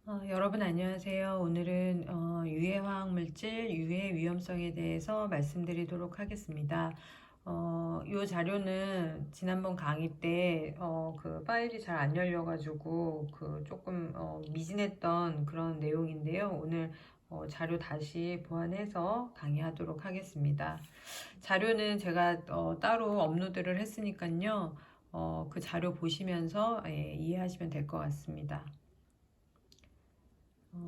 여러분 안녕하세요. 오늘은 유해화학 물질, 유해 위험성에 대해서 말씀드리도록 하겠습니다. 이 자료는 지난번 강의 때 그 파일이 잘 안 열려가지고 그 조금 미진했던 그런 내용인데요. 오늘 자료 다시 보완해서 강의하도록 하겠습니다. 자료는 제가 따로 업로드를 했으니까요. 그 자료 보시면서 이해하시면 될 것 같습니다.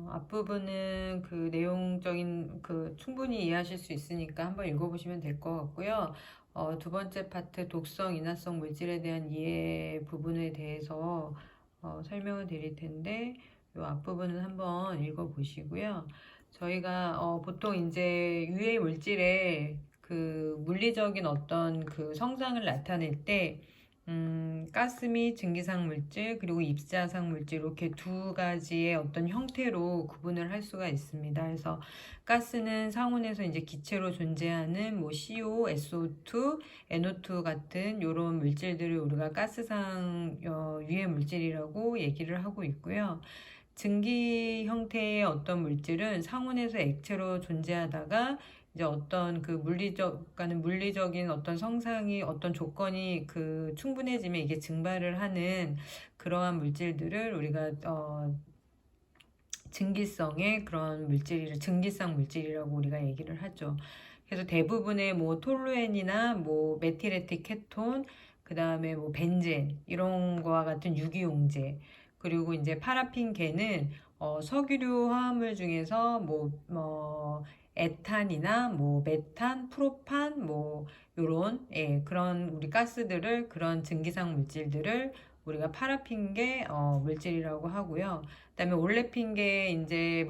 앞부분은 그 내용적인 충분히 이해하실 수 있으니까 한번 읽어보시면 될 것 같고요. 두 번째 파트 독성, 인화성 물질에 대한 이해 부분에 대해서 설명을 드릴 텐데 이 앞부분은 한번 읽어보시고요. 저희가 보통 이제 유해 물질의 그 물리적인 어떤 그 성장을 나타낼 때 가스 및 증기상 물질 그리고 입자상 물질 이렇게 두 가지의 어떤 형태로 구분을 할 수가 있습니다. 그래서 가스는 상온에서 이제 기체로 존재하는 뭐 CO, SO2, NO2 같은 이런 물질들을 우리가 가스상 유해 물질이라고 얘기를 하고 있고요. 증기 형태의 어떤 물질은 상온에서 액체로 존재하다가 이제 어떤 그 물리적인 어떤 성상이 어떤 조건이 그 충분해지면 이게 증발을 하는 그러한 물질들을 우리가 증기성의 그런 물질을 증기성 물질이라고 우리가 얘기를 하죠. 그래서 대부분의 뭐 톨루엔이나 뭐 메틸에틸 케톤, 그 다음에 뭐 벤젠 이런 거와 같은 유기용제, 그리고 이제 파라핀계는 석유류 화합물 중에서 에탄이나 뭐 메탄, 프로판 뭐 요런 그런 우리 가스들을 그런 증기상 물질들을 우리가 파라핀계 물질이라고 하고요. 그다음에 올레핀계 이제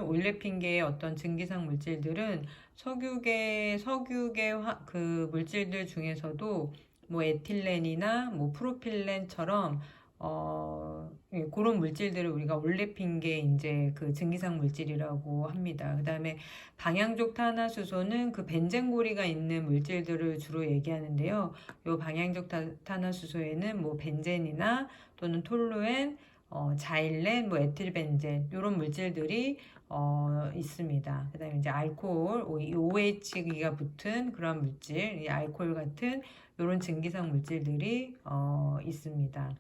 올레핀계의 어떤 증기상 물질들은 석유계 그 물질들 중에서도 뭐 에틸렌이나 뭐 프로필렌처럼 그런 물질들을 우리가 올레핀계 이제 그 증기상 물질이라고 합니다. 그다음에 방향족 탄화수소는 그 벤젠고리가 있는 물질들을 주로 얘기하는데요. 요 방향족 탄화수소에는 뭐 벤젠이나 또는 톨루엔, 자일렌, 뭐 에틸벤젠 이런 물질들이 있습니다. 그다음에 이제 알코올, OH가 붙은 그런 물질, 이 알코올 같은 이런 증기상 물질들이 있습니다.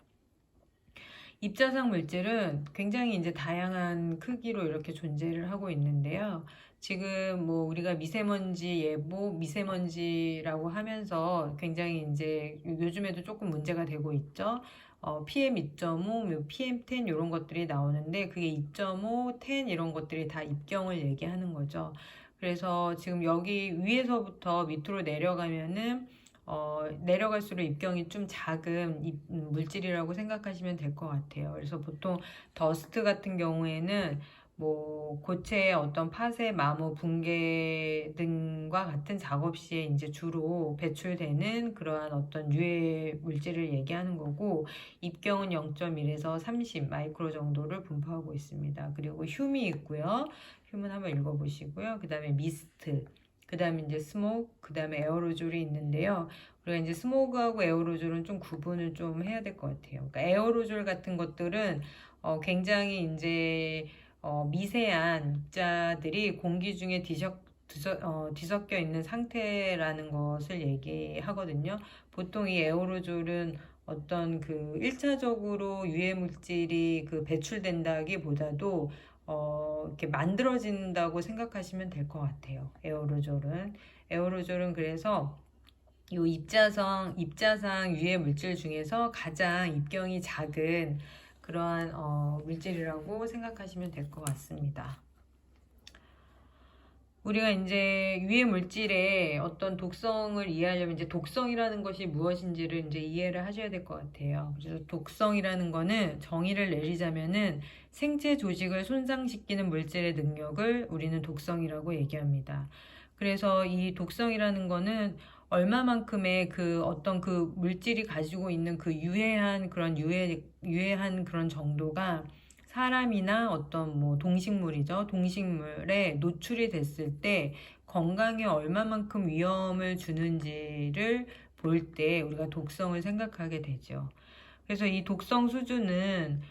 입자상 물질은 굉장히 이제 다양한 크기로 이렇게 존재를 하고 있는데요. 지금 뭐 우리가 미세먼지 예보, 미세먼지라고 하면서 굉장히 이제 요즘에도 조금 문제가 되고 있죠. PM 2.5, PM 10 이런 것들이 나오는데 그게 2.5, 10 이런 것들이 다 입경을 얘기하는 거죠. 그래서 지금 여기 위에서부터 밑으로 내려가면은 내려갈수록 입경이 좀 작은 물질이라고 생각하시면 될 것 같아요. 그래서 보통 더스트 같은 경우에는 뭐 고체의 어떤 파쇄, 마모, 붕괴 등과 같은 작업 시에 이제 주로 배출되는 그러한 어떤 유해 물질을 얘기하는 거고, 입경은 0.1에서 30 마이크로 정도를 분포하고 있습니다. 그리고 흉이 있고요. 흉은 한번 읽어보시고요. 그 다음에 미스트, 그 다음에 이제 스모크, 그 다음에 에어로졸이 있는데요. 우리가 이제 스모그하고 에어로졸은 좀 구분을 좀 해야 될 것 같아요. 그러니까 에어로졸 같은 것들은 굉장히 이제 미세한 입자들이 공기 중에 뒤섞여 있는 상태라는 것을 얘기하거든요. 보통 이 에어로졸은 어떤 그 1차적으로 유해 물질이 그 배출된다기보다도 이렇게 만들어진다고 생각하시면 될 것 같아요. 에어로졸은 그래서 요 입자상 유해 물질 중에서 가장 입경이 작은 그러한 물질이라고 생각하시면 될 것 같습니다. 우리가 이제 유해 물질의 어떤 독성을 이해하려면 이제 독성이라는 것이 무엇인지를 이제 이해를 하셔야 될 것 같아요. 그래서 독성이라는 거는 정의를 내리자면은 생체 조직을 손상시키는 물질의 능력을 우리는 독성이라고 얘기합니다. 그래서 이 독성이라는 거는 얼마만큼의 그 어떤 그 물질이 가지고 있는 그 유해한 그런 정도가 사람이나 어떤 뭐 동식물이죠. 동식물에 노출이 됐을 때 건강에 얼마만큼 위험을 주는지를 볼 때 우리가 독성을 생각하게 되죠. 그래서 이 독성 수준은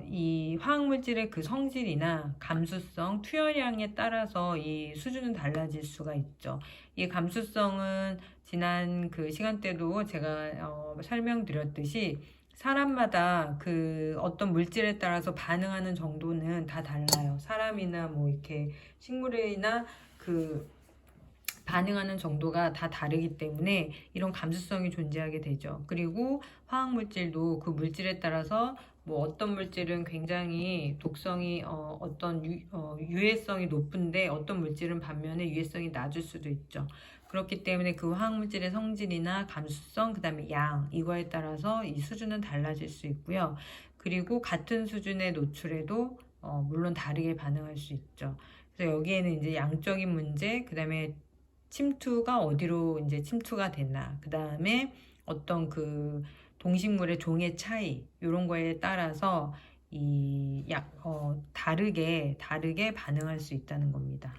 이 화학물질의 그 성질이나 감수성, 투여량에 따라서 이 수준은 달라질 수가 있죠. 이 감수성은 지난 그 시간 때도 제가 설명드렸듯이 사람마다 그 어떤 물질에 따라서 반응하는 정도는 다 달라요. 사람이나 뭐 이렇게 식물이나 그 반응하는 정도가 다 다르기 때문에 이런 감수성이 존재하게 되죠. 그리고 화학물질도 그 물질에 따라서 뭐 어떤 물질은 굉장히 독성이 어떤 유해성이 높은데 어떤 물질은 반면에 유해성이 낮을 수도 있죠. 그렇기 때문에 그 화학물질의 성질이나 감수성, 그 다음에 양, 이거에 따라서 이 수준은 달라질 수 있고요. 그리고 같은 수준의 노출에도 물론 다르게 반응할 수 있죠. 그래서 여기에는 이제 양적인 문제, 그 다음에 침투가 어디로 이제 침투가 됐나, 그 다음에 어떤 그 동식물의 종의 차이, 이런 거에 따라서 다르게 반응할 수 있다는 겁니다.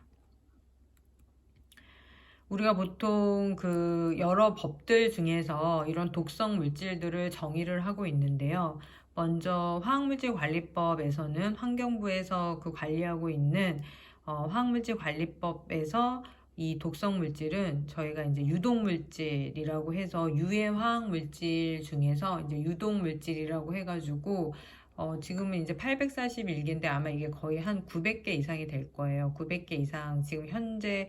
우리가 보통 그 여러 법들 중에서 이런 독성 물질들을 정의를 하고 있는데요. 먼저 화학물질관리법에서는 환경부에서 그 관리하고 있는 화학물질관리법에서 이 독성 물질은 저희가 이제 유독물질이라고 해서 유해 화학물질 중에서 이제 유독물질이라고 해가지고 지금은 이제 841개인데 아마 이게 거의 한 900개 이상이 될 거예요. 900개 이상 지금 현재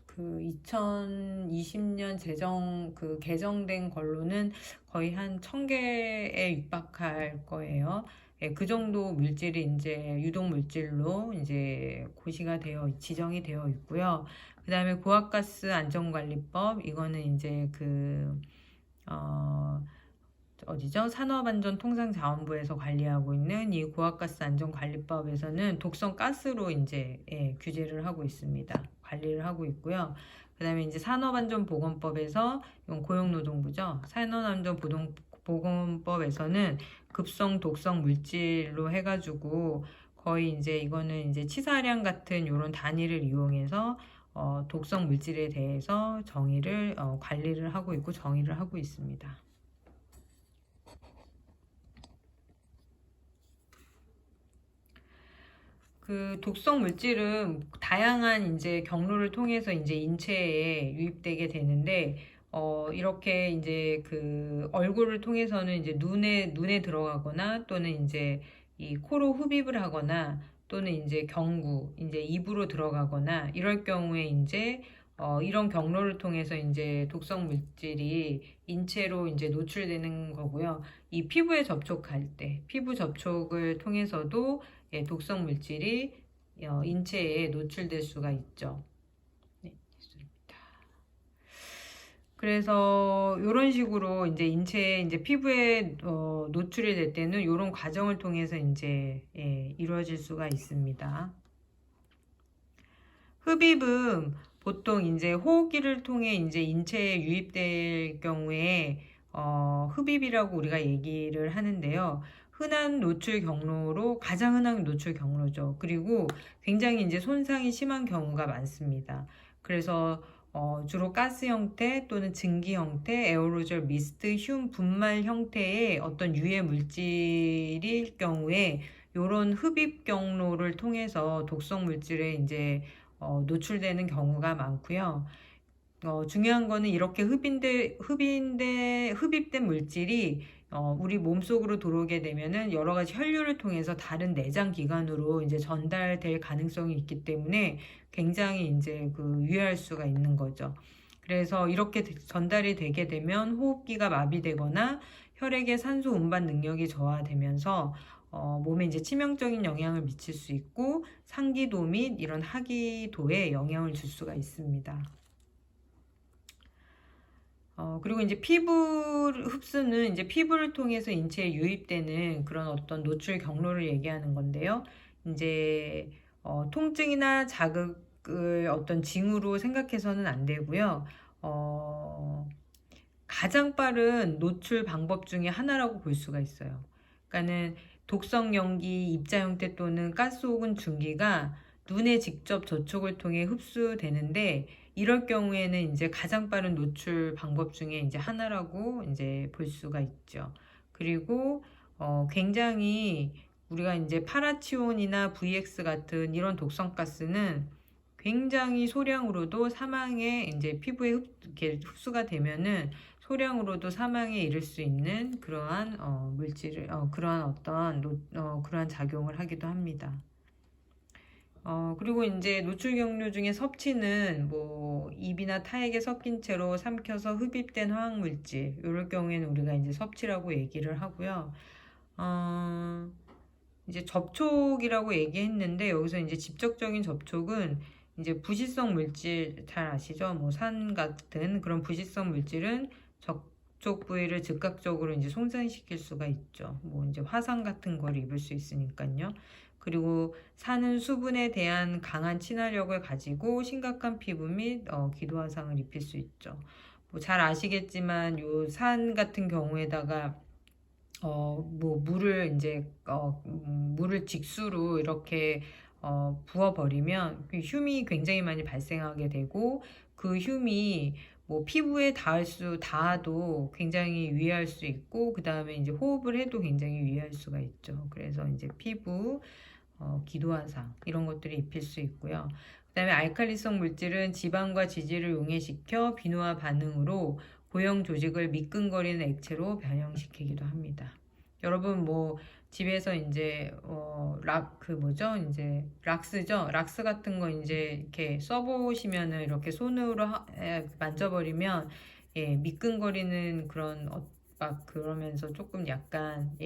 그 2020년 개정된 걸로는 거의 한 1000개에 육박할 거예요. 예, 그 정도 물질이 이제 유독 물질로 이제 지정이 되어 있고요. 그 다음에 고압가스 안전관리법, 이거는 이제 어디죠? 산업안전통상자원부에서 관리하고 있는 이 고압가스 안전관리법에서는 독성 가스로 이제 규제를 하고 있습니다. 관리를 하고 있고요. 그 다음에 이제 산업안전보건법에서 이건 고용노동부죠. 산업안전보건법에서는 급성 독성 물질로 해가지고 거의 이제 이거는 이제 치사량 같은 이런 단위를 이용해서 독성 물질에 대해서 관리를 하고 있고 정의를 하고 있습니다. 그 독성 물질은 다양한 이제 경로를 통해서 이제 인체에 유입되게 되는데, 이렇게 이제 그 얼굴을 통해서는 이제 눈에 들어가거나 또는 이제 이 코로 흡입을 하거나 또는 이제 이제 입으로 들어가거나 이럴 경우에 이제 이런 경로를 통해서 이제 독성 물질이 인체로 이제 노출되는 거고요. 이 피부에 접촉할 때, 피부 접촉을 통해서도 독성 물질이 인체에 노출될 수가 있죠. 네, 됐습니다. 그래서 이런 식으로 이제 이제 피부에 노출이 될 때는 이런 과정을 통해서 이제 이루어질 수가 있습니다. 흡입은 보통 이제 호흡기를 통해 이제 인체에 유입될 경우에 흡입이라고 우리가 얘기를 하는데요. 가장 흔한 노출 경로죠. 그리고 굉장히 이제 손상이 심한 경우가 많습니다. 그래서 주로 가스 형태 또는 증기 형태, 에어로졸 미스트, 분말 형태의 어떤 유해 물질일 경우에 이런 흡입 경로를 통해서 독성 물질에 이제 노출되는 경우가 많고요. 중요한 거는 이렇게 흡입된 물질이 우리 몸속으로 들어오게 되면은 여러 가지 혈류를 통해서 다른 내장 기관으로 이제 전달될 가능성이 있기 때문에 굉장히 이제 유해할 수가 있는 거죠. 그래서 이렇게 전달이 되게 되면 호흡기가 마비되거나 혈액의 산소 운반 능력이 저하되면서 몸에 이제 치명적인 영향을 미칠 수 있고 상기도 및 이런 하기도에 영향을 줄 수가 있습니다. 그리고 이제 흡수는 이제 피부를 통해서 인체에 유입되는 그런 어떤 노출 경로를 얘기하는 건데요. 이제 통증이나 자극을 어떤 징후로 생각해서는 안 되고요. 가장 빠른 노출 방법 중에 하나라고 볼 수가 있어요. 그러니까는 독성 연기, 입자 형태 또는 가스 혹은 중기가 눈에 직접 접촉을 통해 흡수되는데 이럴 경우에는 이제 가장 빠른 노출 방법 중에 이제 하나라고 이제 볼 수가 있죠. 그리고 굉장히 우리가 이제 파라치온이나 VX 같은 이런 독성가스는 굉장히 소량으로도 사망에 이제 피부에 이렇게 흡수가 되면은 소량으로도 사망에 이를 수 있는 그러한 물질을 그러한 그러한 작용을 하기도 합니다. 그리고 이제 노출 경로 중에 섭취는 뭐 입이나 타액에 섞인 채로 삼켜서 흡입된 화학 물질, 이럴 경우에는 우리가 이제 섭취라고 얘기를 하고요. 이제 접촉이라고 얘기했는데 여기서 이제 직접적인 접촉은 이제 부시성 물질 잘 아시죠? 뭐 산 같은 그런 부시성 물질은 접촉 부위를 즉각적으로 이제 손상시킬 수가 있죠. 뭐 이제 화상 같은 걸 입을 수 있으니까요. 그리고 산은 수분에 대한 강한 친화력을 가지고 심각한 피부 및 기도 화상을 입힐 수 있죠. 뭐 잘 아시겠지만 요 산 같은 경우에다가 뭐 물을 직수로 이렇게 부어버리면 그 흉이 굉장히 많이 발생하게 되고 그 흉이 뭐 피부에 닿아도 굉장히 위해할 수 있고 그 다음에 이제 호흡을 해도 굉장히 위해할 수가 있죠. 그래서 이제 피부 기도화상 이런 것들이 입힐 수 있고요. 그 다음에 알칼리성 물질은 지방과 지질을 용해시켜 비누화 반응으로 고형 조직을 미끈거리는 액체로 변형시키기도 합니다. 여러분 뭐 집에서 이제 이제 락스죠. 락스 같은 거 이제 이렇게 써보시면은 이렇게 손으로 만져버리면 예 미끈거리는 그런 막 그러면서 조금 약간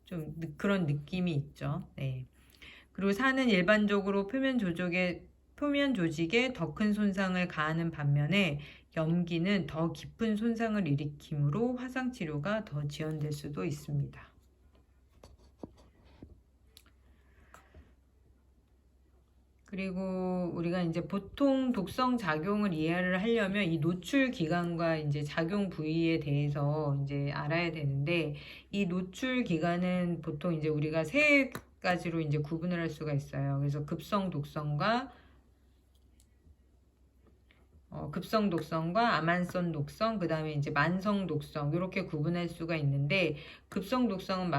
좀 그런 느낌이 있죠. 네. 그리고 산은 일반적으로 표면 조직에 더 큰 손상을 가하는 반면에 염기는 더 깊은 손상을 일으키므로 화상 치료가 더 지연될 수도 있습니다. 그리고 우리가 이제 보통 독성 작용을 이해를 하려면 이 노출 기간과 이제 작용 부위에 대해서 이제 알아야 되는데 이 노출 기간은 보통 이제 우리가 세 가지로 이제 구분을 할 수가 있어요. 그래서 급성 독성과 아만성 독성, 그 다음에 이제 만성 독성, 이렇게 구분할 수가 있는데, 급성 독성은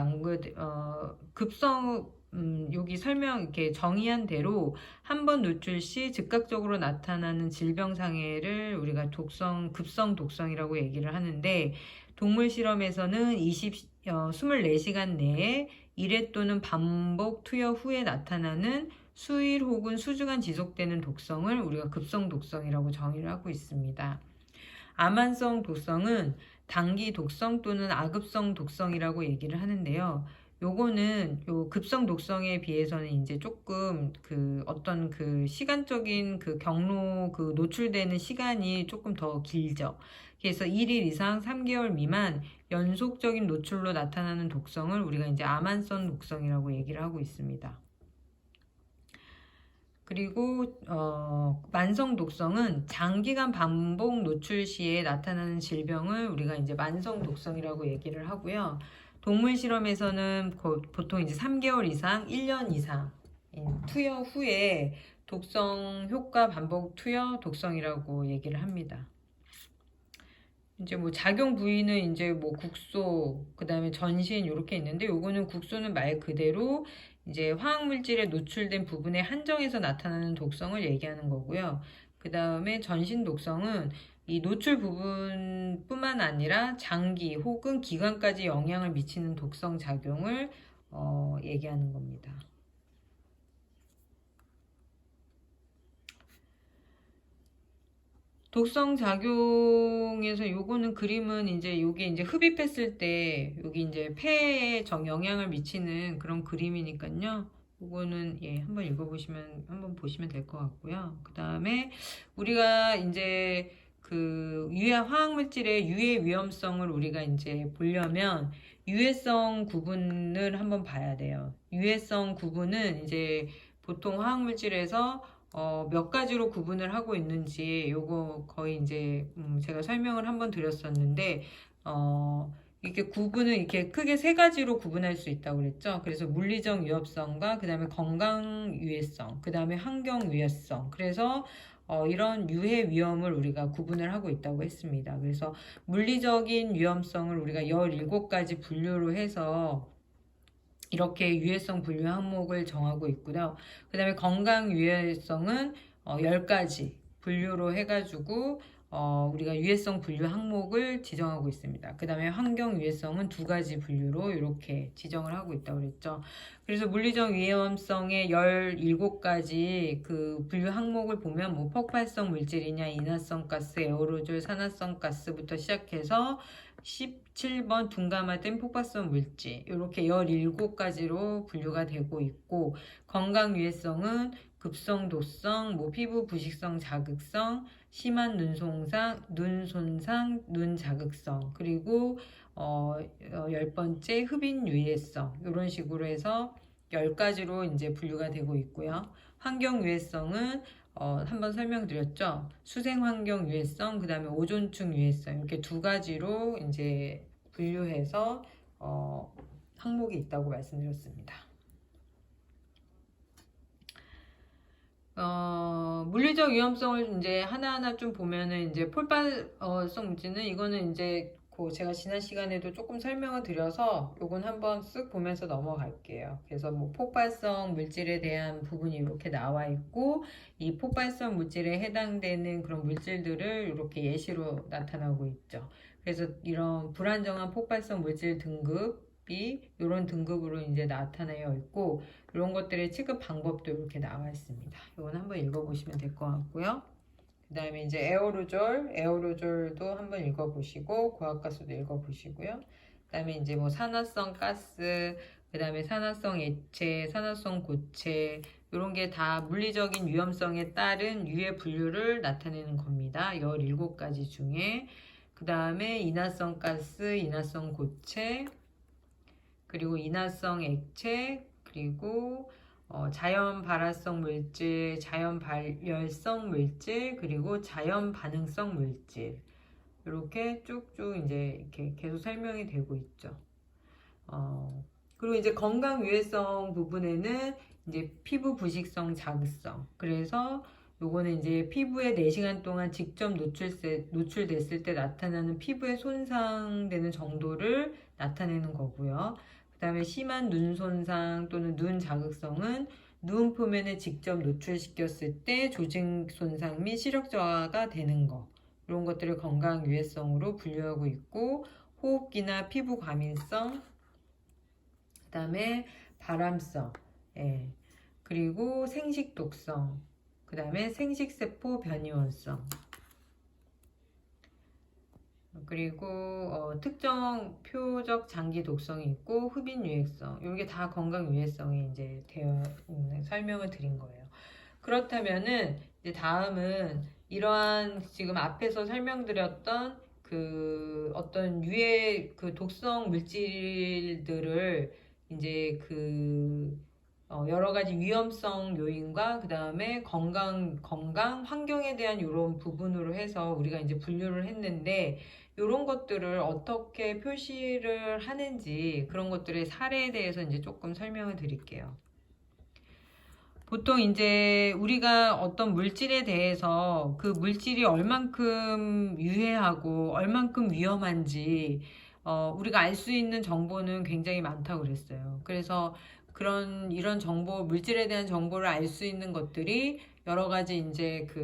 여기 이렇게 정의한 대로 한 번 노출 시 즉각적으로 나타나는 질병장애를 우리가 급성 독성이라고 얘기를 하는데, 동물 실험에서는 24시간 내에 1회 또는 반복 투여 후에 나타나는 수일 혹은 수주간 지속되는 독성을 우리가 급성 독성이라고 정의를 하고 있습니다. 암환성 독성은 단기 독성 또는 아급성 독성이라고 얘기를 하는데요. 요거는 요 급성 독성에 비해서는 이제 조금 어떤 시간적인 경로 노출되는 시간이 조금 더 길죠. 그래서 1일 이상 3개월 미만 연속적인 노출로 나타나는 독성을 우리가 이제 암환성 독성이라고 얘기를 하고 있습니다. 그리고 만성 독성은 장기간 반복 노출 시에 나타나는 질병을 우리가 이제 만성 독성이라고 얘기를 하고요. 동물 실험에서는 보통 이제 3개월 이상, 1년 이상 투여 후에 독성 효과 반복 투여 독성이라고 얘기를 합니다. 이제 뭐 작용 부위는 이제 뭐 국소, 그 다음에 전신 이렇게 있는데 요거는 국소는 말 그대로 이제 화학물질에 노출된 부분에 한정해서 나타나는 독성을 얘기하는 거고요. 그 다음에 전신 독성은 이 노출 부분뿐만 아니라 장기 혹은 기관까지 영향을 미치는 독성 작용을 얘기하는 겁니다. 독성 작용에서 요거는 그림은 이제 요게 이제 흡입했을 때 여기 이제 폐에 영향을 미치는 그런 그림이니까요. 요거는 한번 읽어보시면 한번 보시면 될 것 같고요. 그 다음에 우리가 이제 화학물질의 유해 위험성을 우리가 이제 보려면 유해성 구분을 한번 봐야 돼요. 유해성 구분은 이제 보통 화학물질에서 몇 가지로 구분을 하고 있는지 요거 거의 이제 제가 설명을 한번 드렸었는데 이렇게 구분은 이렇게 크게 세 가지로 구분할 수 있다고 그랬죠. 그래서 물리적 위협성과 그 다음에 건강 유해성, 그 다음에 환경 유해성. 그래서 이런 유해 위험을 우리가 구분을 하고 있다고 했습니다. 그래서 물리적인 위험성을 우리가 17가지 분류로 해서 이렇게 유해성 분류 항목을 정하고 있고요. 그 다음에 건강 유해성은 10가지 분류로 해가지고 우리가 유해성 분류 항목을 지정하고 있습니다. 그 다음에 환경 유해성은 2가지 분류로 이렇게 지정을 하고 있다고 그랬죠. 그래서 물리적 위험성의 17가지 그 분류 항목을 보면 뭐 폭발성 물질이냐, 인화성 가스, 에어로졸, 산화성 가스부터 시작해서 17번 둔감화된 폭발성 물질 이렇게 17가지로 분류가 되고 있고, 건강 유해성은 급성 도성, 뭐 피부 부식성 자극성, 심한 눈 손상, 눈 자극성, 그리고 10번째 흡인 유해성 이런 식으로 해서 10가지로 이제 분류가 되고 있고요. 환경 유해성은 한번 설명드렸죠. 수생 환경 유해성, 그 다음에 오존층 유해성 이렇게 2가지로 이제 분류해서 항목이 있다고 말씀드렸습니다. 물리적 위험성을 이제 하나하나 좀 보면은 이제 폭발성 물질은 이거는 이제 제가 지난 시간에도 조금 설명을 드려서 요건 한번 쓱 보면서 넘어갈게요. 그래서 뭐 폭발성 물질에 대한 부분이 이렇게 나와 있고, 이 폭발성 물질에 해당되는 그런 물질들을 이렇게 예시로 나타나고 있죠. 그래서 이런 불안정한 폭발성 물질 등급이 이런 등급으로 이제 나타나어 있고, 이런 것들의 취급 방법도 이렇게 나와 있습니다. 이건 한번 읽어보시면 될 것 같고요. 그 다음에 이제 에어로졸도 한번 읽어보시고, 고압가스도 읽어보시고요. 그 다음에 이제 뭐 산화성 가스, 그 다음에 산화성 액체, 산화성 고체, 이런 게 다 물리적인 위험성에 따른 유해 분류를 나타내는 겁니다. 17가지 중에. 그 다음에 인화성 가스, 인화성 고체, 그리고 인화성 액체, 그리고 자연 발화성 물질, 자연 발열성 물질, 그리고 자연 반응성 물질 이렇게 쭉쭉 이제 이렇게 계속 설명이 되고 있죠. 그리고 이제 건강 유해성 부분에는 이제 피부 부식성 자극성, 그래서 요거는 이제 피부에 4시간 동안 직접 노출됐을 때 나타나는 피부에 손상되는 정도를 나타내는 거고요. 그 다음에 심한 눈 손상 또는 눈 자극성은 눈 표면에 직접 노출시켰을 때 조직 손상 및 시력 저하가 되는 거, 이런 것들을 건강 유해성으로 분류하고 있고, 호흡기나 피부 과민성, 그 다음에 바람성, 예. 그리고 생식 독성, 그 다음에 생식세포 변이원성, 그리고 특정 표적 장기 독성이 있고 흡인 유해성, 이게 다 건강 유해성에 이제 되어 있는 설명을 드린 거예요. 그렇다면은 이제 다음은 이러한 지금 앞에서 설명드렸던 그 어떤 유해 그 독성 물질들을 이제 여러 가지 위험성 요인과 그 다음에 건강, 환경에 대한 이런 부분으로 해서 우리가 이제 분류를 했는데, 이런 것들을 어떻게 표시를 하는지 그런 것들의 사례에 대해서 이제 조금 설명을 드릴게요. 보통 이제 우리가 어떤 물질에 대해서 그 물질이 얼만큼 유해하고 얼만큼 위험한지 우리가 알 수 있는 정보는 굉장히 많다고 그랬어요. 그래서 이런 정보, 물질에 대한 정보를 알 수 있는 것들이 여러 가지 이제 그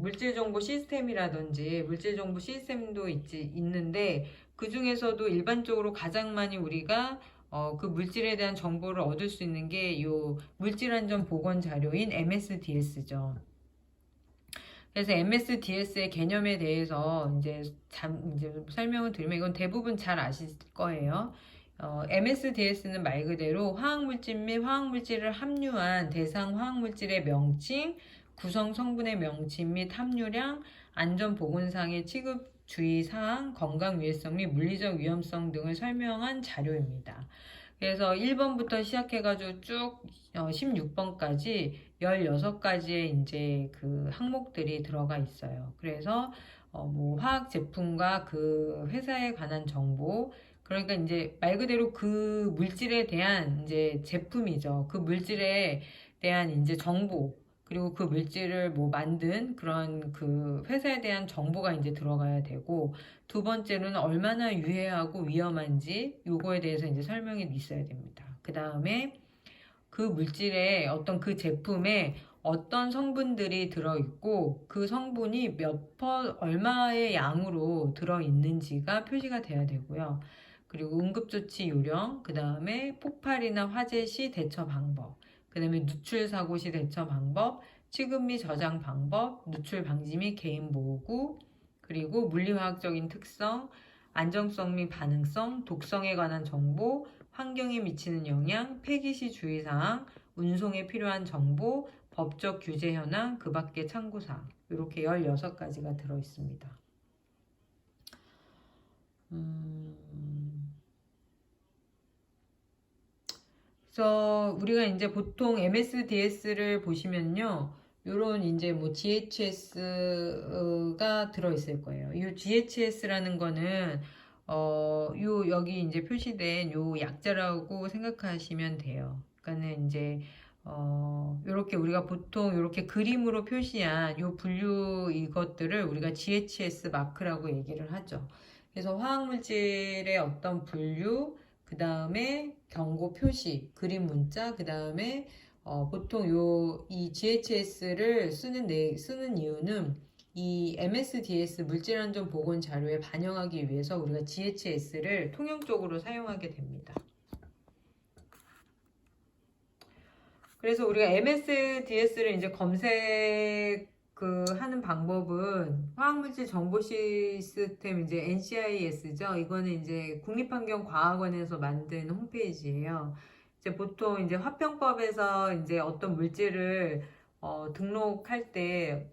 물질 정보 시스템이라든지 물질 정보 시스템도 있는데, 그 중에서도 일반적으로 가장 많이 우리가 그 물질에 대한 정보를 얻을 수 있는 게 요 물질 안전 보건 자료인 MSDS죠. 그래서 MSDS의 개념에 대해서 이제 설명을 드리면, 이건 대부분 잘 아실 거예요. MSDS는 말 그대로 화학물질 및 화학물질을 함유한 대상 화학물질의 명칭, 구성 성분의 명칭 및 함유량, 안전보건상의 취급 주의사항, 건강 유해성 및 물리적 위험성 등을 설명한 자료입니다. 그래서 1번부터 시작해가지고 쭉 16번까지 16가지의 이제 그 항목들이 들어가 있어요. 그래서 뭐 화학 제품과 그 회사에 관한 정보, 그러니까 이제 말 그대로 그 물질에 대한 이제 제품이죠. 그 물질에 대한 이제 정보, 그리고 그 물질을 뭐 만든 그런 그 회사에 대한 정보가 이제 들어가야 되고, 2번째로는 얼마나 유해하고 위험한지 요거에 대해서 이제 설명이 있어야 됩니다. 그 다음에 그 물질에 어떤 그 제품에 어떤 성분들이 들어있고 그 성분이 얼마의 양으로 들어있는지가 표시가 돼야 되고요. 그리고 응급조치 요령, 그 다음에 폭발이나 화재 시 대처 방법, 그 다음에 누출 사고 시 대처 방법, 취급 및 저장 방법, 누출 방지 및 개인 보호구, 그리고 물리화학적인 특성, 안정성 및 반응성, 독성에 관한 정보, 환경에 미치는 영향, 폐기 시 주의사항, 운송에 필요한 정보, 법적 규제 현황, 그 밖의 참고사항, 이렇게 16가지가 들어있습니다. 그래서 우리가 이제 보통 MSDS를 보시면요, 요런 이제 뭐 GHS가 들어있을 거예요. 이 GHS라는 거는 여기 이제 표시된 요 약자라고 생각하시면 돼요. 그러니까는 이제 요렇게 우리가 보통 요렇게 그림으로 표시한 요 분류 이것들을 우리가 GHS 마크라고 얘기를 하죠. 그래서 화학물질의 어떤 분류, 그 다음에 경고 표시, 그림 문자, 그 다음에 보통 이 GHS를 쓰는 이유는 이 MSDS 물질안전 보건 자료에 반영하기 위해서 우리가 GHS를 통용적으로 사용하게 됩니다. 그래서 우리가 MSDS를 이제 하는 방법은 화학물질 정보 시스템 이제 NCIS죠. 이거는 이제 국립환경과학원에서 만든 홈페이지예요. 이제 보통 이제 화평법에서 이제 어떤 물질을 등록할 때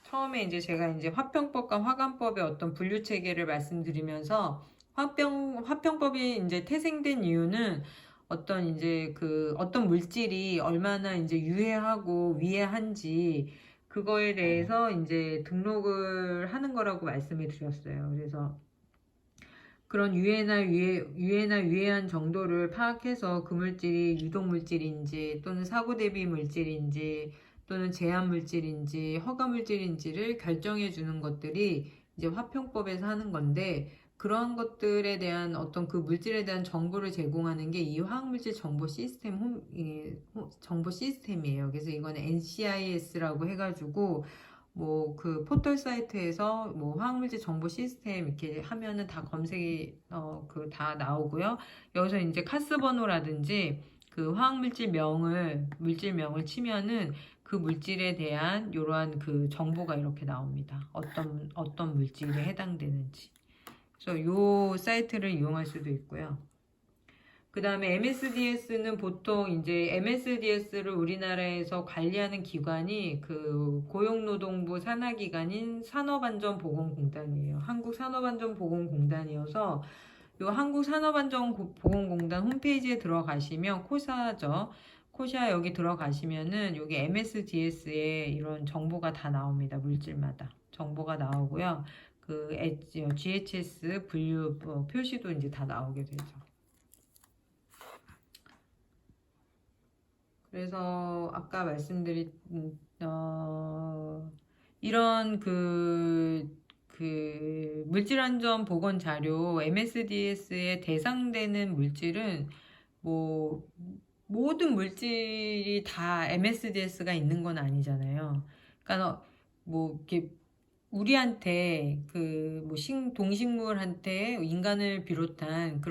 처음에 이제 제가 이제 화평법과 화관법의 어떤 분류 체계를 말씀드리면서 화평법이 이제 태생된 이유는 어떤 물질이 얼마나 이제 유해하고 위해한지 그거에 대해서 이제 등록을 하는 거라고 말씀을 드렸어요. 그래서 그런 유해나 위해한 정도를 파악해서 그 물질이 유독물질인지 또는 사고 대비 물질인지 또는 제한 물질인지 허가 물질인지를 결정해 주는 것들이 이제 화평법에서 하는 건데, 그러한 것들에 대한 어떤 그 물질에 대한 정보를 제공하는 게 이 화학물질 정보 정보 시스템이에요. 그래서 이거는 NCIS라고 해가지고 뭐 그 포털 사이트에서 뭐 화학물질 정보 시스템 이렇게 하면은 다 검색이 다 나오고요. 여기서 이제 카스 번호라든지 그 물질명을 치면은 그 물질에 대한 이러한 그 정보가 이렇게 나옵니다. 어떤 물질에 해당되는지. 그래서 요 사이트를 이용할 수도 있고요. 그 다음에 MSDS는 보통 이제 MSDS를 우리나라에서 관리하는 기관이 그 고용노동부 산하기관인 산업안전보건공단이에요. 한국산업안전보건공단이어서 요 한국산업안전보건공단 홈페이지에 들어가시면 코샤죠. 코샤 여기 들어가시면은 여기 MSDS에 이런 정보가 다 나옵니다. 물질마다 정보가 나오고요. 그 GHS 분류 표시도 이제 다 나오게 되죠. 그래서 아까 말씀드린 이런 물질안전 보건 자료 MSDS에 대상되는 물질은 뭐 모든 물질이 다 MSDS가 있는 건 아니잖아요. 그러니까 뭐 이렇게 우리한테 동식물한테 인간을 비롯한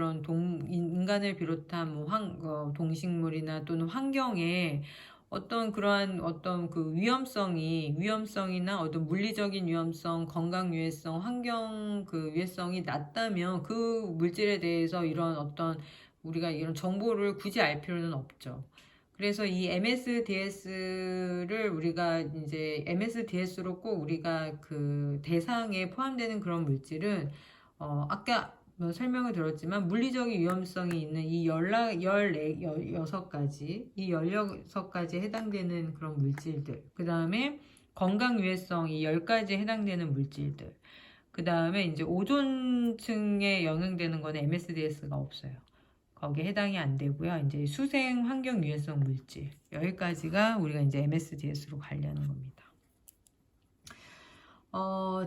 동식물이나 또는 환경에 그러한 위험성이나 어떤 물리적인 위험성, 건강 유해성, 환경 유해성이 낮다면 그 물질에 대해서 우리가 이런 정보를 굳이 알 필요는 없죠. 그래서 이 MSDS를 우리가 이제 MSDS로 꼭 우리가 그 대상에 포함되는 그런 물질은 아까 설명을 들었지만 물리적인 위험성이 있는 이 16가지 해당되는 그런 물질들, 그 다음에 건강 유해성 이 10가지에 해당되는 물질들, 그 다음에 이제 오존층에 영향되는 거는 MSDS가 없어요. 거기에 해당이 안 되고요. 이제 수생 환경 유해성 물질 여기까지가 우리가 이제 MSDS로 관리하는 겁니다.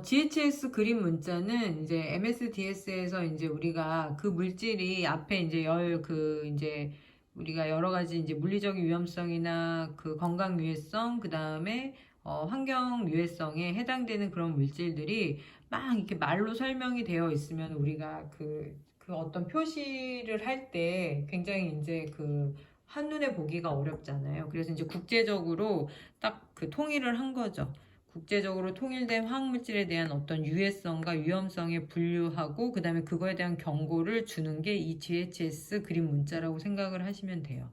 GHS 그림 문자는 이제 MSDS에서 이제 우리가 그 물질이 앞에 이제 우리가 여러 가지 이제 물리적 위험성이나 그 건강 유해성, 그 다음에 환경 유해성에 해당되는 그런 물질들이 막 이렇게 말로 설명이 되어 있으면 우리가 그 어떤 표시를 할 때 굉장히 이제 그 한눈에 보기가 어렵잖아요. 그래서 이제 국제적으로 딱 그 통일을 한 거죠. 국제적으로 통일된 화학물질에 대한 어떤 유해성과 위험성에 분류하고 그 다음에 그거에 대한 경고를 주는 게 이 GHS 그림 문자라고 생각을 하시면 돼요.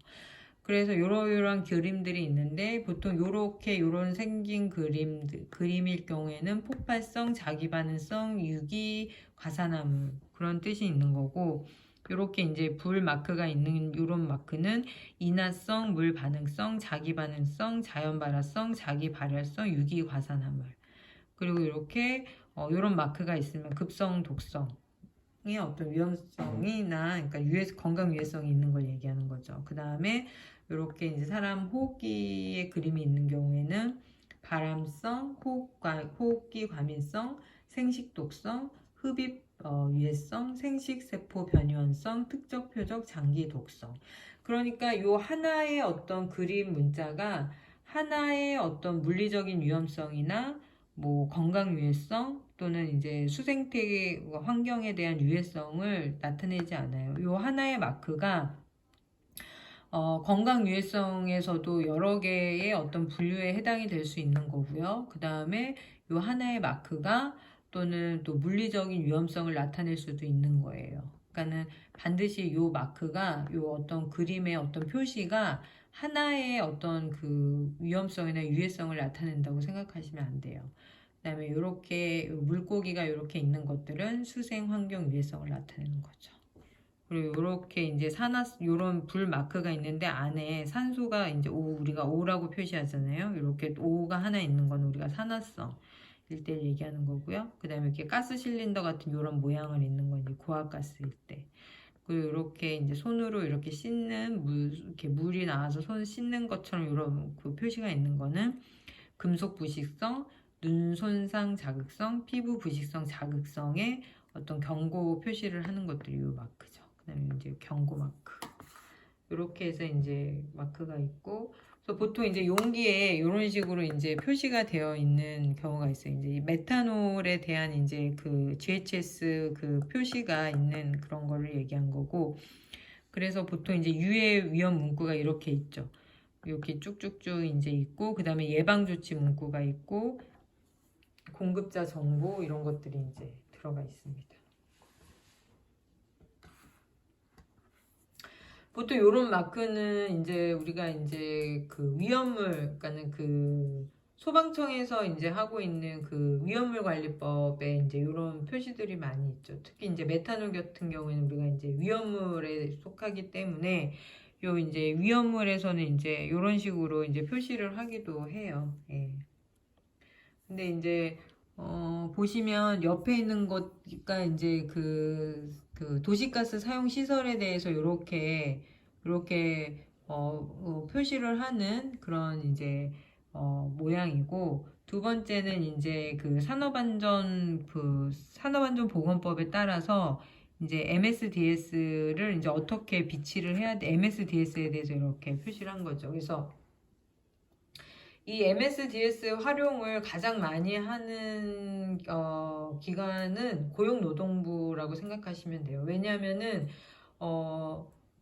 그래서 요런 그림들이 있는데 보통 요런 생긴 그림일 경우에는 폭발성, 자기반응성, 유기, 과산화물 그런 뜻이 있는 거고 요렇게 이제 불 마크가 있는 요런 마크는 인화성, 물 반응성, 자기 반응성, 자연 발화성, 자기 발열성, 유기 과산화물. 그리고 이렇게 요런 마크가 있으면 급성, 독성의 어떤 위험성이나 그러니까 건강 유해성이 있는 걸 얘기하는 거죠. 그 다음에 이렇게 이제 사람 호흡기의 그림이 있는 경우에는 발암성, 호흡기 과민성, 생식독성, 흡입 유해성, 생식세포 변이원성, 특정 표적 장기 독성. 그러니까 요 하나의 어떤 그림 문자가 하나의 어떤 물리적인 위험성이나 뭐 건강 유해성 또는 이제 수생태 환경에 대한 유해성을 나타내지 않아요. 요 하나의 마크가 건강 유해성에서도 여러 개의 어떤 분류에 해당이 될 수 있는 거고요. 그 다음에 요 하나의 마크가 또는 또 물리적인 위험성을 나타낼 수도 있는 거예요. 그러니까는 반드시 요 마크가 요 어떤 그림의 어떤 표시가 하나의 어떤 그 위험성이나 유해성을 나타낸다고 생각하시면 안 돼요. 그 다음에 요렇게 물고기가 이렇게 있는 것들은 수생 환경 유해성을 나타내는 거죠. 그리고 요렇게 이제 요런 불 마크가 있는데 안에 산소가 이제 우리가 O라고 표시하잖아요. 이렇게 O가 하나 있는 건 우리가 산화성 일 때 얘기하는 거고요. 그 다음에 이렇게 가스 실린더 같은 요런 모양을 있는 건 이제 고압가스일 때. 그리고 이렇게 이제 손으로 이렇게 씻는 이렇게 물이 나와서 손 씻는 것처럼 이런 그 표시가 있는 거는 금속 부식성, 눈 손상 자극성, 피부 부식성 자극성의 어떤 경고 표시를 하는 것들이 이 마크죠. 그 다음에 이제 경고 마크. 이렇게 해서 이제 마크가 있고, 그래서 보통 이제 용기에 이런 식으로 이제 표시가 되어 있는 경우가 있어요. 이제 메탄올에 대한 이제 그 GHS 그 표시가 있는 그런 거를 얘기한 거고, 그래서 보통 이제 유해 위험 문구가 이렇게 있죠. 이렇게 쭉쭉쭉 이제 있고, 그 다음에 예방조치 문구가 있고, 공급자 정보 이런 것들이 이제 들어가 있습니다. 보통 이런 마크는 이제 우리가 이제 그 위험물, 그러니까는 그 소방청에서 이제 하고 있는 그 위험물 관리법에 이제 이런 표시들이 많이 있죠. 특히 이제 메탄올 같은 경우에는 우리가 이제 위험물에 속하기 때문에 요 이제 위험물에서는 이제 이런 식으로 이제 표시를 하기도 해요. 예. 근데 이제 보시면 옆에 있는 것가 이제 그 도시가스 사용 시설에 대해서 이렇게 표시를 하는 그런 이제 모양이고, 두 번째는 이제 그 산업안전 보건법에 따라서 이제 MSDS를 이제 어떻게 비치를 해야 돼, MSDS에 대해서 이렇게 표시를 한 거죠. 그래서 이 MSDS 활용을 가장 많이 하는 기관은 고용노동부라고 생각하시면 돼요. 왜냐하면은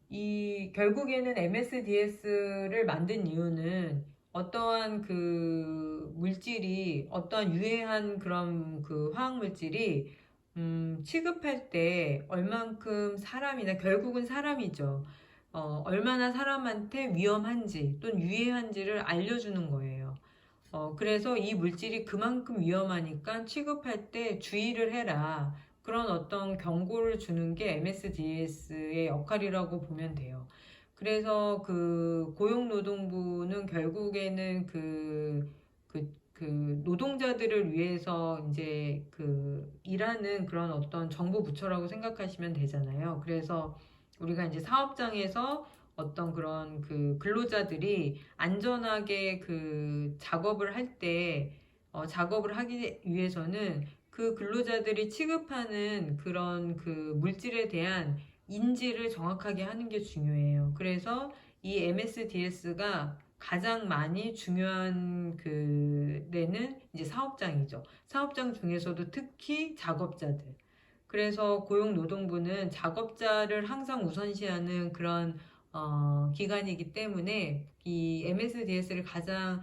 이 결국에는 MSDS를 만든 이유는 어떠한 그 물질이 어떠한 유해한 그런 그 화학 물질이 취급할 때 얼만큼 사람이나 결국은 사람이죠. 얼마나 사람한테 위험한지 또는 유해한지를 알려주는 거예요. 그래서 이 물질이 그만큼 위험하니까 취급할 때 주의를 해라. 그런 어떤 경고를 주는 게 MSDS의 역할이라고 보면 돼요. 그래서 그 고용노동부는 결국에는 그 노동자들을 위해서 이제 그 일하는 그런 어떤 정부 부처라고 생각하시면 되잖아요. 그래서 우리가 이제 사업장에서 어떤 그런 그 근로자들이 안전하게 그 작업을 할 때, 작업을 하기 위해서는 그 근로자들이 취급하는 그런 그 물질에 대한 인지를 정확하게 하는 게 중요해요. 그래서 이 MSDS가 가장 많이 중요한 그 데는 이제 사업장이죠. 사업장 중에서도 특히 작업자들. 그래서 고용노동부는 작업자를 항상 우선시하는 그런 기관이기 때문에 이 MSDS를 가장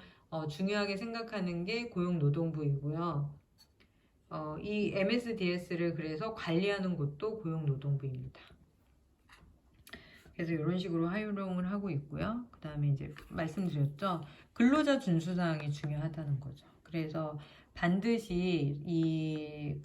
중요하게 생각하는 게 고용노동부이고요. 이 MSDS를 그래서 관리하는 곳도 고용노동부입니다. 그래서 이런 식으로 활용을 하고 있고요. 그 다음에 이제 말씀드렸죠. 근로자 준수사항이 중요하다는 거죠. 그래서 반드시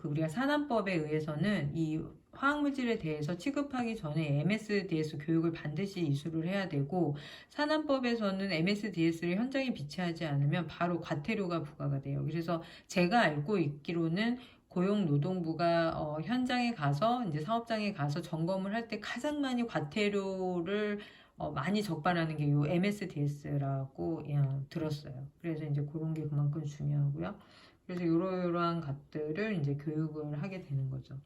우리가 산안법에 의해서는 이 화학물질에 대해서 취급하기 전에 MSDS 교육을 반드시 이수를 해야 되고, 산안법에서는 MSDS를 현장에 비치하지 않으면 바로 과태료가 부과가 돼요. 그래서 제가 알고 있기로는 고용노동부가 현장에 가서 이제 사업장에 가서 점검을 할 때 가장 많이 과태료를 많이 적발하는 게 요 MSDS라고 들었어요. 그래서 이제 그런 게 그만큼 중요하고요. 그래서 이러한 것들을 이제 교육을 하게 되는 거죠.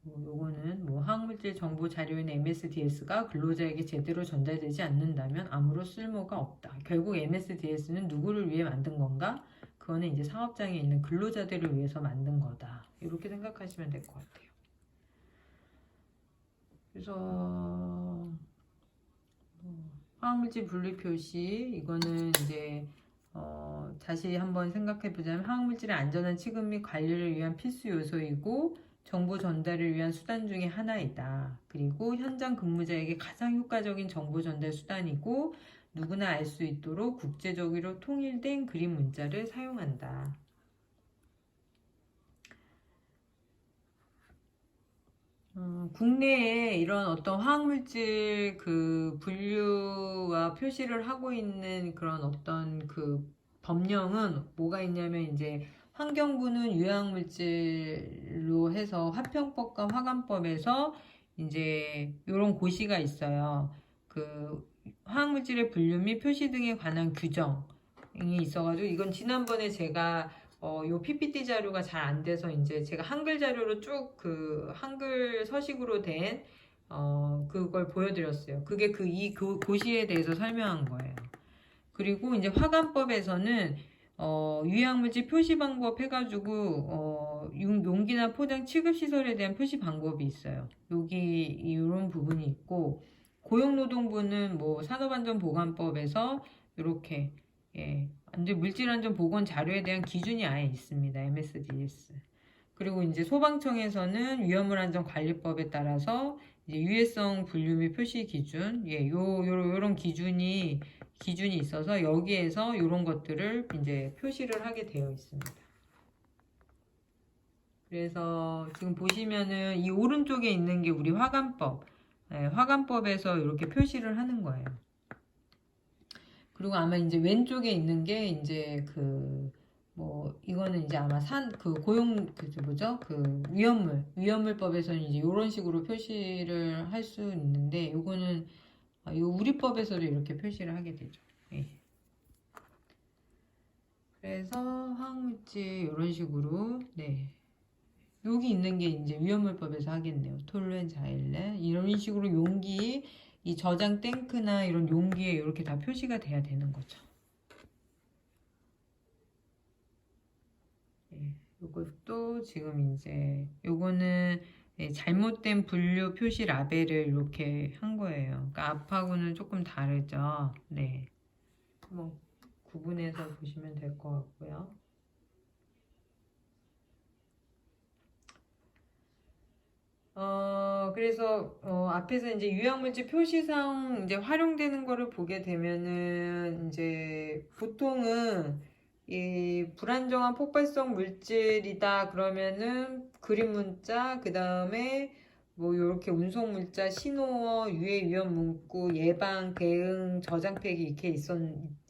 요거는 화학물질 정보 자료인 MSDS가 근로자에게 제대로 전달되지 않는다면 아무런 쓸모가 없다. 결국 MSDS는 누구를 위해 만든 건가? 그거는 이제 사업장에 있는 근로자들을 위해서 만든 거다. 이렇게 생각하시면 될 것 같아요. 그래서 화학물질 분리 표시, 이거는 이제 다시 한번 생각해 보자면 화학물질의 안전한 취급 및 관리를 위한 필수 요소이고 정보 전달을 위한 수단 중에 하나이다. 그리고 현장 근무자에게 가장 효과적인 정보 전달 수단이고 누구나 알 수 있도록 국제적으로 통일된 그림 문자를 사용한다. 국내에 이런 어떤 화학물질 그 분류와 표시를 하고 있는 그런 어떤 그 법령은 뭐가 있냐면 이제 환경부는 유해물질로 해서 화평법과 화관법에서 이제 이런 고시가 있어요. 그 화학물질의 분류 및 표시 등에 관한 규정이 있어가지고 이건 지난번에 제가 요 PPT 자료가 잘 안 돼서 이제 제가 한글 자료로 쭉 그 한글 서식으로 된 그걸 보여드렸어요. 그게 이 고시에 대해서 설명한 거예요. 그리고 이제 화관법에서는 유해물질 표시 방법 해가지고 용기나 포장 취급 시설에 대한 표시 방법이 있어요. 여기 이런 부분이 있고 고용노동부는 산업안전보건법에서 이렇게 물질안전보건 자료에 대한 기준이 아예 있습니다. MSDS. 그리고 이제 소방청에서는 위험물안전관리법에 따라서 이제 유해성 분류 및 표시 기준, 요런 기준이 있어서 여기에서 요런 것들을 이제 표시를 하게 되어 있습니다. 그래서 지금 보시면은 이 오른쪽에 있는 게 우리 화관법, 화관법에서 이렇게 표시를 하는 거예요. 그리고 아마 이제 왼쪽에 있는 게 이제 이거는 이제 아마 위험물법에서는 이제 이런 식으로 표시를 할 수 있는데, 요거는 요 우리법에서도 이렇게 표시를 하게 되죠. 예. 그래서 화학물질 이런 식으로, 여기 있는 게 이제 위험물법에서 하겠네요. 톨루엔, 자일렌 이런 식으로 용기, 이 저장 탱크나 이런 용기에 이렇게 다 표시가 돼야 되는 거죠. 이것도 지금 이제 요거는 잘못된 분류 표시 라벨을 이렇게 한 거예요. 그러니까 앞하고는 조금 다르죠. 네, 한번 구분해서 보시면 될 것 같고요. 그래서 앞에서 이제 유해물질 표시상 이제 활용되는 거를 보게 되면은 이제 보통은 이 불안정한 폭발성 물질이다 그러면은 그림 문자, 그 다음에 요렇게 운송 문자, 신호어, 유해 위험 문구, 예방, 대응, 저장팩이 이렇게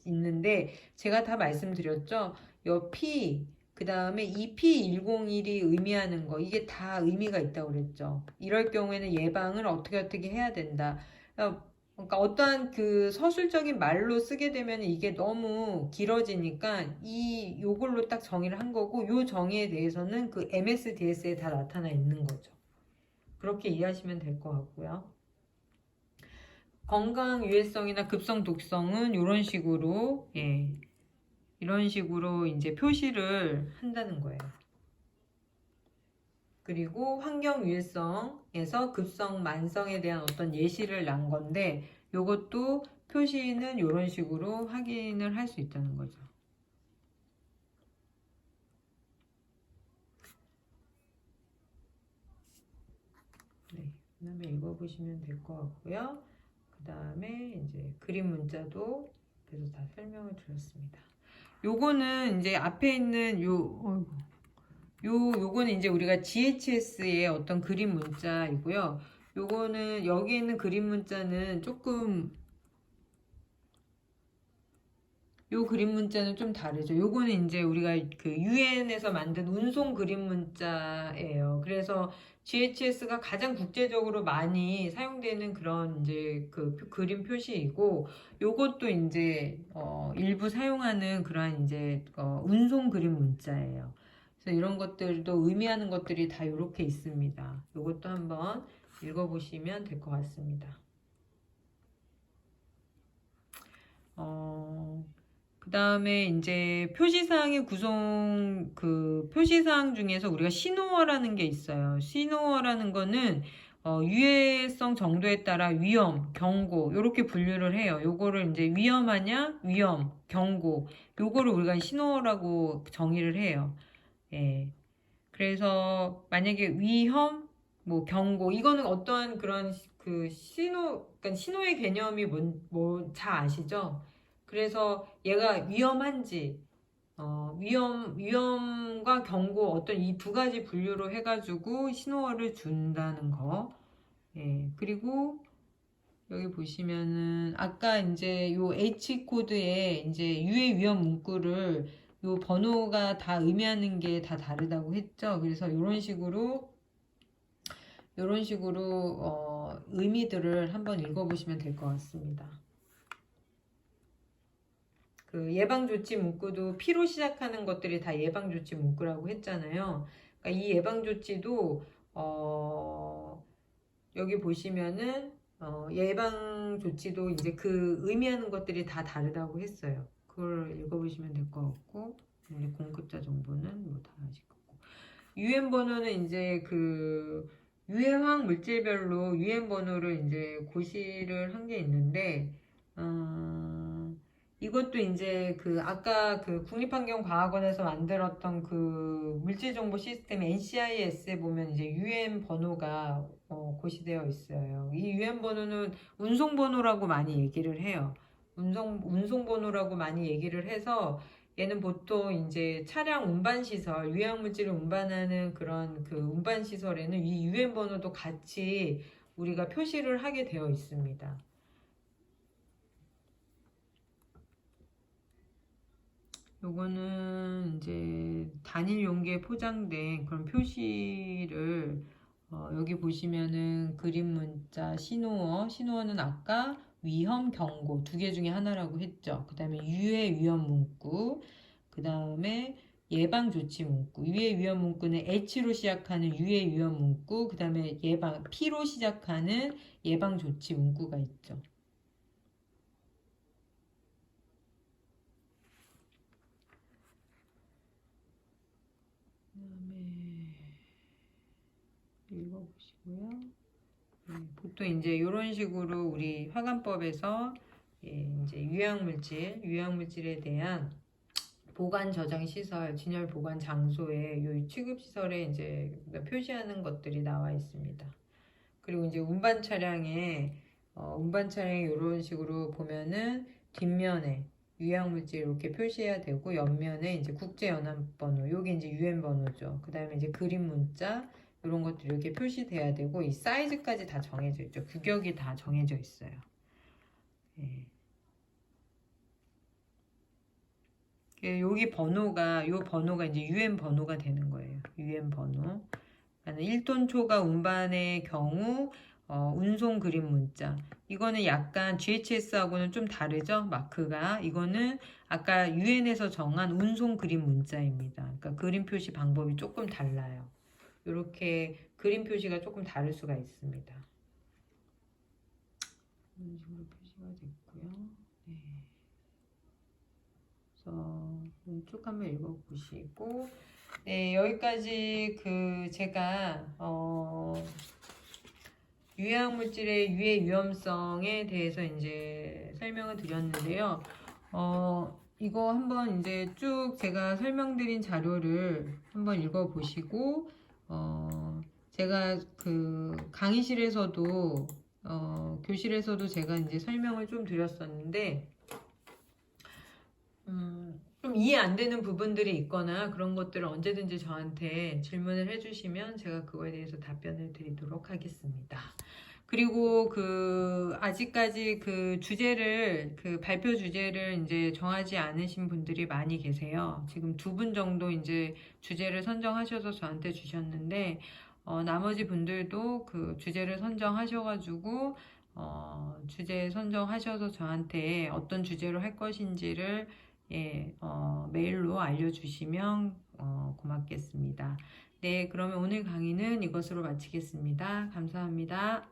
있는데 제가 다 말씀드렸죠. 요 P 그 다음에 EP101이 의미하는 거, 이게 다 의미가 있다고 그랬죠. 이럴 경우에는 예방을 어떻게 해야 된다. 그러니까 어떠한 그 서술적인 말로 쓰게 되면 이게 너무 길어지니까 요걸로 딱 정의를 한 거고, 요 정의에 대해서는 그 MSDS에 다 나타나 있는 거죠. 그렇게 이해하시면 될 것 같고요. 건강 유해성이나 급성 독성은 이런 식으로 이런 식으로 이제 표시를 한다는 거예요. 그리고 환경 유해성에서 급성 만성에 대한 어떤 예시를 난 건데 이것도 표시는 이런 식으로 확인을 할 수 있다는 거죠. 네, 그다음에 읽어보시면 될 것 같고요. 그 다음에 이제 그림 문자도 그래서 다 설명을 드렸습니다. 요거는 이제 앞에 있는 요거는 이제 우리가 GHS의 어떤 그림 문자이고요. 요거는 여기 있는 그림 문자는 조금 요 그림 문자는 좀 다르죠. 요거는 이제 우리가 그 UN에서 만든 운송 그림 문자예요. 그래서 GHS가 가장 국제적으로 많이 사용되는 그런 이제 그 그림 표시이고, 요것도 이제 일부 사용하는 그러한 이제 운송 그림 문자예요. 그래서 이런 것들도 의미하는 것들이 다 이렇게 있습니다. 요것도 한번 읽어보시면 될 것 같습니다. 그 다음에 이제 표시사항의 구성, 그 표시사항 중에서 우리가 신호어라는 게 있어요. 신호어라는 거는 유해성 정도에 따라 위험, 경고 이렇게 분류를 해요. 요거를 이제 위험하냐, 위험, 경고 요거를 우리가 신호어라고 정의를 해요. 예. 그래서 만약에 위험, 뭐 경고 이거는 어떠한 그런 그 신호, 그러니까 신호의 개념이 뭐 잘 아시죠? 그래서 얘가 위험한지, 위험과 경고 어떤 이 두 가지 분류로 해가지고 신호를 준다는 거. 예, 그리고 여기 보시면은 아까 이제 요 H 코드에 이제 유해 위험 문구를 요 번호가 다 의미하는 게 다 다르다고 했죠. 그래서 이런 식으로 의미들을 한번 읽어보시면 될 것 같습니다. 그 예방조치 문구도 P로 시작하는 것들이 다 예방조치 문구라고 했잖아요. 그러니까 이 예방조치도 여기 보시면은 예방조치도 이제 그 의미하는 것들이 다 다르다고 했어요. 그걸 읽어보시면 될 것 같고, 이제 공급자 정보는 뭐 다 아실 거고. 유엔 번호는 이제 그 유해화학 물질별로 유엔 번호를 이제 고시를 한 게 있는데, 이것도 이제 그 아까 그 국립환경과학원에서 만들었던 그 물질정보 시스템 NCIS에 보면 이제 UN 번호가 고시되어 있어요. 이 UN 번호는 운송번호라고 많이 얘기를 해요. 운송번호라고 많이 얘기를 해서 얘는 보통 이제 차량 운반시설, 유해물질을 운반하는 그런 그 운반시설에는 이 UN 번호도 같이 우리가 표시를 하게 되어 있습니다. 요거는 이제 단일 용기에 포장된 그런 표시를 여기 보시면은 그림 문자 신호어는 아까 위험 경고 두 개 중에 하나라고 했죠. 그 다음에 유해 위험 문구, 그 다음에 예방 조치 문구. 유해 위험 문구는 H로 시작하는 유해 위험 문구, 그 다음에 P로 시작하는 예방 조치 문구가 있죠. 읽어보시고요. 보통 이제 이런 식으로 우리 화관법에서 이제 유해물질에 대한 보관 저장 시설, 진열 보관 장소에 요 취급 시설에 이제 표시하는 것들이 나와 있습니다. 그리고 이제 운반 차량에 이런 식으로 보면은 뒷면에 유해물질 이렇게 표시해야 되고 옆면에 이제 국제연합번호, 요게 이제 UN 번호죠. 그 다음에 이제 그림 문자 이런 것들이 이렇게 표시돼야 되고 이 사이즈까지 다 정해져 있죠. 규격이 다 정해져 있어요. 예. 여기 요 번호가 이제 UN 번호가 되는 거예요. UN 번호. 1톤 초과 운반의 경우 운송 그림 문자. 이거는 약간 GHS하고는 좀 다르죠? 마크가. 이거는 아까 UN에서 정한 운송 그림 문자입니다. 그러니까 그림 표시 방법이 조금 달라요. 이렇게 그림 표시가 조금 다를 수가 있습니다. 이런 식으로 표시가 됐고요. 네. 그래서 쭉 한번 읽어보시고, 네, 여기까지 제가 유해학 물질의 유해 위험성에 대해서 이제 설명을 드렸는데요. 이거 한번 이제 쭉 제가 설명드린 자료를 한번 읽어보시고, 제가 강의실에서도, 교실에서도 제가 이제 설명을 좀 드렸었는데, 좀 이해 안 되는 부분들이 있거나 그런 것들을 언제든지 저한테 질문을 해주시면 제가 그거에 대해서 답변을 드리도록 하겠습니다. 그리고 아직까지 발표 주제를 이제 정하지 않으신 분들이 많이 계세요. 지금 2분 정도 이제 주제를 선정하셔서 저한테 주셨는데, 나머지 분들도 그 주제를 선정하셔가지고, 주제 선정하셔서 저한테 어떤 주제로 할 것인지를 메일로 알려주시면 고맙겠습니다. 네, 그러면 오늘 강의는 이것으로 마치겠습니다. 감사합니다.